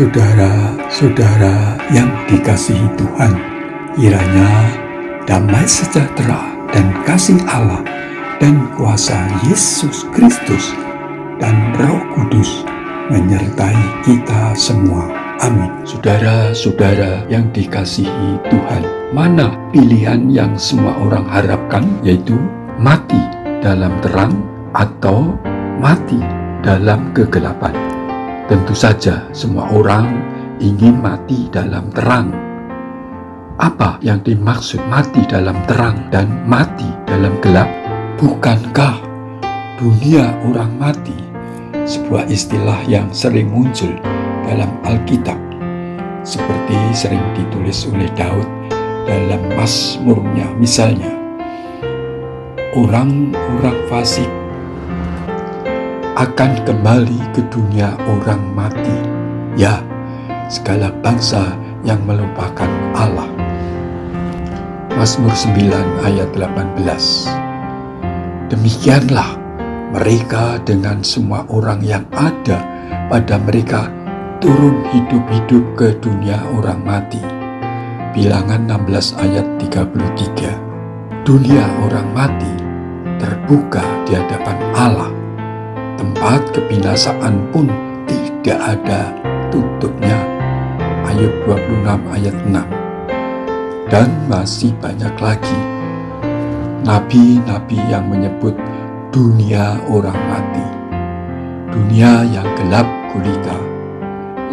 Saudara-saudara yang dikasihi Tuhan, kiranya damai sejahtera dan kasih Allah dan kuasa Yesus Kristus dan Roh Kudus menyertai kita semua. Amin. Saudara-saudara yang dikasihi Tuhan, mana pilihan yang semua orang harapkan, yaitu mati dalam terang atau mati dalam kegelapan? Tentu saja semua orang ingin mati dalam terang. Apa yang dimaksud mati dalam terang dan mati dalam gelap? Bukankah dunia orang mati sebuah istilah yang sering muncul dalam Alkitab, seperti sering ditulis oleh Daud dalam Mazmurnya misalnya, orang-orang fasik akan kembali ke dunia orang mati, ya, segala bangsa yang melupakan Allah. Mazmur 9 ayat 18. Demikianlah mereka dengan semua orang yang ada pada mereka turun hidup-hidup ke dunia orang mati. Bilangan 16 ayat 33. Dunia orang mati terbuka di hadapan Allah. Tempat kebinasaan pun tidak ada tutupnya. Ayub 26 ayat 6. Dan masih banyak lagi nabi-nabi yang menyebut dunia orang mati, dunia yang gelap gulita.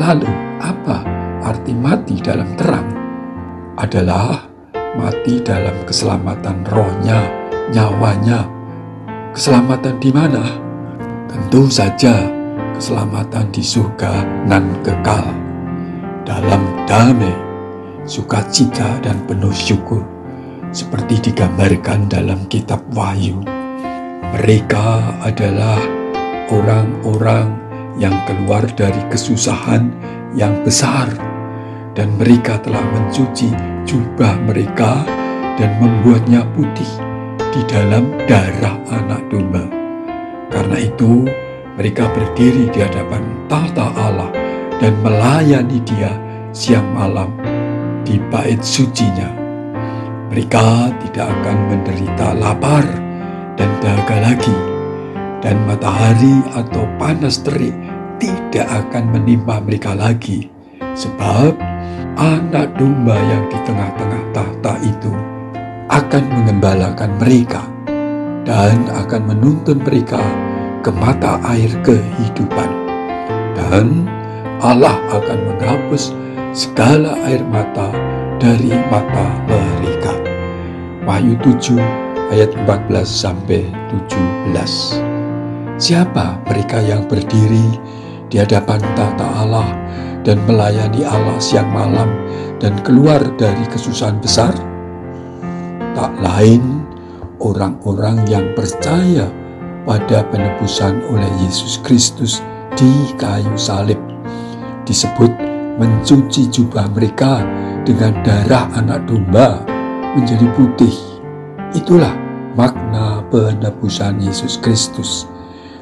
Lalu apa arti mati dalam terang? Adalah mati dalam keselamatan rohnya, nyawanya. Keselamatan di mana? Tentu saja keselamatan di surga nan kekal, dalam damai, sukacita dan penuh syukur, seperti digambarkan dalam kitab Wahyu. Mereka adalah orang-orang yang keluar dari kesusahan yang besar, dan mereka telah mencuci jubah mereka dan membuatnya putih di dalam darah Anak Domba. Karena itu, mereka berdiri di hadapan tahta Allah dan melayani Dia siang malam di bait sucinya. Mereka tidak akan menderita lapar dan dahaga lagi, dan matahari atau panas terik tidak akan menimpa mereka lagi, sebab Anak Domba yang di tengah-tengah tahta itu akan mengembalakan mereka dan akan menuntun mereka ke mata air kehidupan, dan Allah akan menghapus segala air mata dari mata mereka. Wahyu 7 ayat 14 sampai 17. Siapa mereka yang berdiri di hadapan tahta Allah dan melayani Allah siang malam dan keluar dari kesusahan besar? Tak lain orang-orang yang percaya pada penebusan oleh Yesus Kristus di kayu salib. Disebut mencuci jubah mereka dengan darah Anak Domba menjadi putih. Itulah makna penebusan Yesus Kristus,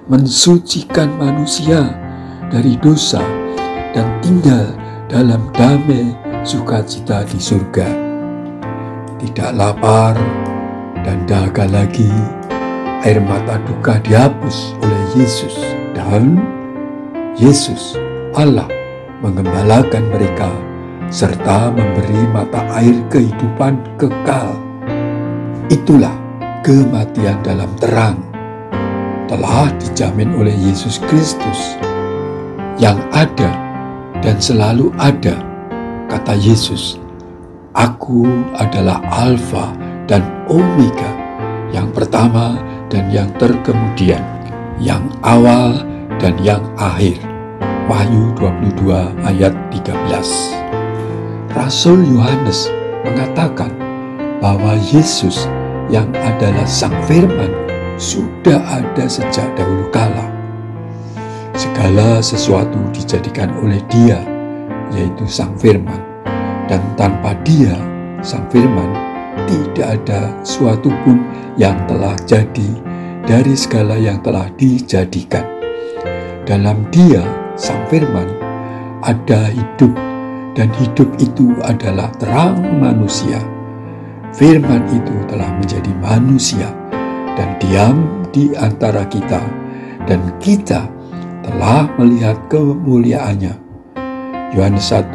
mensucikan manusia dari dosa dan tinggal dalam damai sukacita di surga. Tidak lapar dan dahaga lagi, air mata duka dihapus oleh Yesus, dan Yesus Allah mengembalakan mereka serta memberi mata air kehidupan kekal. Itulah kematian dalam terang, telah dijamin oleh Yesus Kristus yang ada dan selalu ada. Kata Yesus, "Aku adalah Alfa dan Omega, yang pertama dan yang terkemudian, yang awal dan yang akhir." Wahyu 22 ayat 13. Rasul Yohanes mengatakan bahwa Yesus yang adalah Sang Firman sudah ada sejak dahulu kala. Segala sesuatu dijadikan oleh Dia, yaitu Sang Firman, dan tanpa Dia, Sang Firman, tidak ada suatu pun yang telah jadi dari segala yang telah dijadikan. Dalam Dia, Sang Firman, ada hidup, dan hidup itu adalah terang manusia. Firman itu telah menjadi manusia dan diam di antara kita, dan kita telah melihat kemuliaannya. Yohanes 1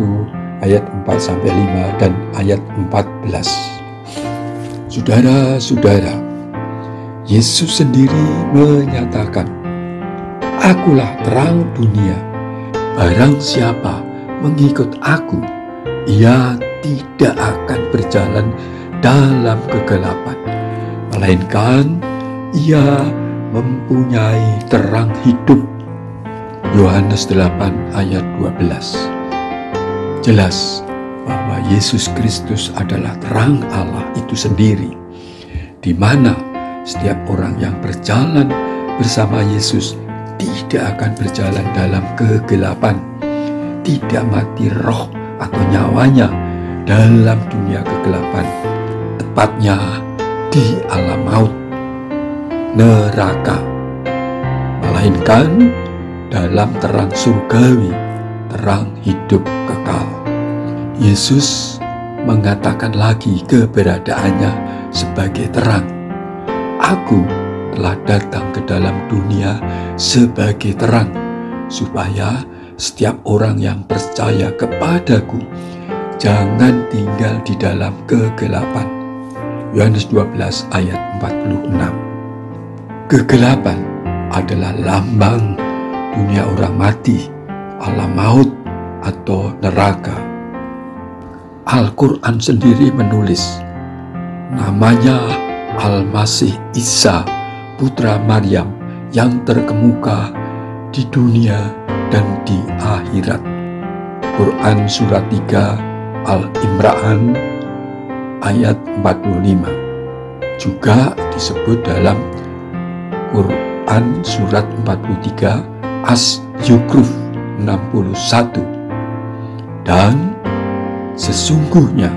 ayat 4-5 dan ayat 14. Saudara-saudara, Yesus sendiri menyatakan, "Akulah terang dunia. Barang siapa mengikut aku, ia tidak akan berjalan dalam kegelapan, melainkan ia mempunyai terang hidup." Yohanes 8 ayat 12. Jelas bahwa Yesus Kristus adalah terang Allah itu sendiri, di mana setiap orang yang berjalan bersama Yesus tidak akan berjalan dalam kegelapan, tidak mati roh atau nyawanya dalam dunia kegelapan, tepatnya di alam maut, neraka, melainkan dalam terang surgawi, terang hidup kekal. Yesus mengatakan lagi keberadaannya sebagai terang. "Aku telah datang ke dalam dunia sebagai terang, supaya setiap orang yang percaya kepadaku jangan tinggal di dalam kegelapan." Yohanes 12 ayat 46. Kegelapan adalah lambang dunia orang mati, alam maut atau neraka. Al-Quran sendiri menulis, namanya Al-Masih Isa, putra Maryam, yang terkemuka di dunia dan di akhirat. Quran surat 3 Al-Imran ayat 45. Juga disebut dalam Quran surat 43 As-Zukhruf 61. Dan sesungguhnya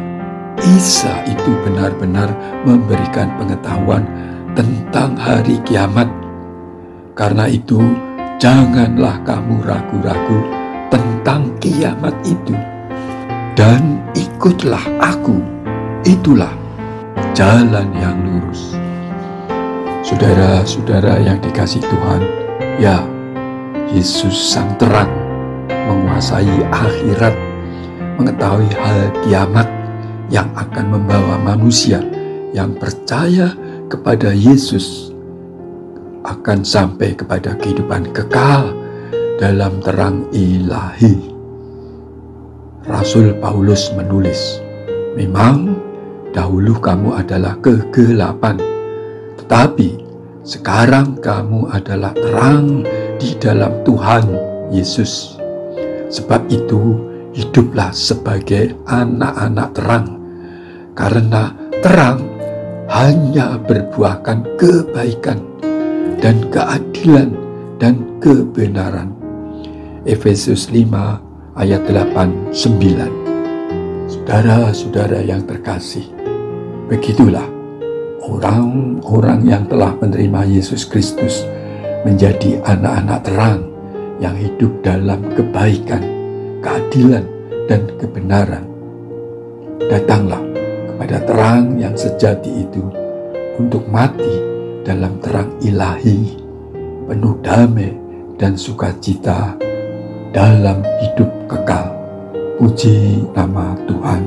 Isa itu benar-benar memberikan pengetahuan tentang hari kiamat. Karena itu, janganlah kamu ragu-ragu tentang kiamat itu, dan ikutlah aku. Itulah jalan yang lurus. Saudara-saudara yang dikasihi Tuhan, ya, Yesus sang terang menguasai akhirat, mengetahui hal kiamat yang akan membawa manusia yang percaya kepada Yesus akan sampai kepada kehidupan kekal dalam terang ilahi. Rasul Paulus menulis, "Memang dahulu kamu adalah kegelapan, tetapi sekarang kamu adalah terang di dalam Tuhan Yesus. Sebab itu, hiduplah sebagai anak-anak terang, karena terang hanya berbuahkan kebaikan dan keadilan dan kebenaran." Efesus 5 ayat 8-9. Saudara-saudara yang terkasih, begitulah orang-orang yang telah menerima Yesus Kristus menjadi anak-anak terang yang hidup dalam kebaikan, keadilan, dan kebenaran. Datanglah kepada terang yang sejati itu untuk mati dalam terang ilahi, penuh damai dan sukacita dalam hidup kekal. Puji nama Tuhan.